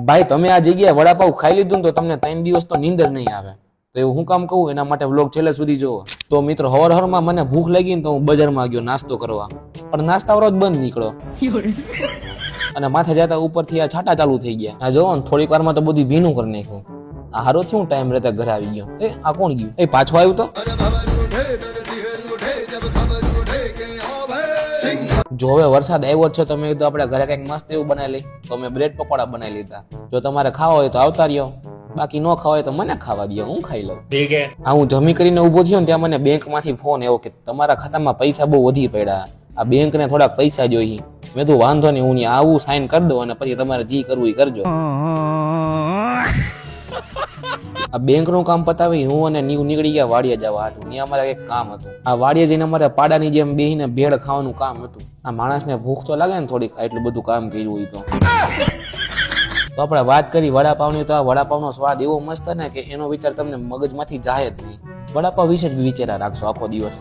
ભાઈ તમે આ જગ્યાએ વડાપાવ ખાઈ લીધું ને તો તમને 3 દિવસ તો નીંદર નહીં આવે. તો એવું હું કામ કહું એના માટે વ્લોગ છેલ્લે સુધી જોવો. તો મિત્રો હવારમાં મને ભૂખ લાગી ને તો હું બજારમાં ગયો નાસ્તો કરવા, પણ નાસ્તા વાળો જ બંધ નીકળ્યો અને માથે જતા ઉપરથી આ છાટા ચાલુ થઈ ગયા. આ જોવો ને થોડીક વારમાં તો બધું ભીનું કરી નાખ્યું. આ હારો થયું ટાઈમ રહેતા ઘરે આવી ગયો. આ કોણ ગયું? પાછું આવ્યું તો જો હવે વરસાદ આવ્યો છે તો મેં કીધું આપણે ઘરે કંઈક મસ્ત એવું બનાવી લઈ. તો મેં બ્રેડ પકોડા બનાવી લીધા. જો તમારે ખાવા હોય તો આવતા રહ્યો, બાકી ન ખાવા હોય તો મને ખાવા દો, હું ખાઈ લઉં. ઠીક હે. આ હું જમી કરીને ઊભો થયો ને ત્યાં મને બેંક માંથી ફોન આવ્યો કે તમારા ખાતામાં પૈસા બહુ વધી પડ્યા, આ બેંક ને થોડાક પૈસા જોઈએ. મેં તો વાંધો નહીં, હું આવું સાઈન કરી દઉં અને પછી તમારે જી કરવું એ કરજો. આ બેંક નું કામ પતાવી હું અને નીકળી ગયા વાડિયા જવા હાટું. ત્યાં અમારે એક કામ હતું. આ વાડિયા જઈને અમારે પાડાની જેમ બેહીને ભેળ ખાવાનું કામ હતું. આ માણસને ભૂખ તો લાગે ને થોડીક, એટલું બધું કામ કર્યું હોય તો આપણે વાત કરી વડાપાવની. તો આ વડાપાવનો સ્વાદ એવો મસ્ત ને કે એનો વિચાર તમને મગજમાંથી જાય જ નહીં. વડાપાવ વિશે જ વિચારા રાખશો આખો દિવસ.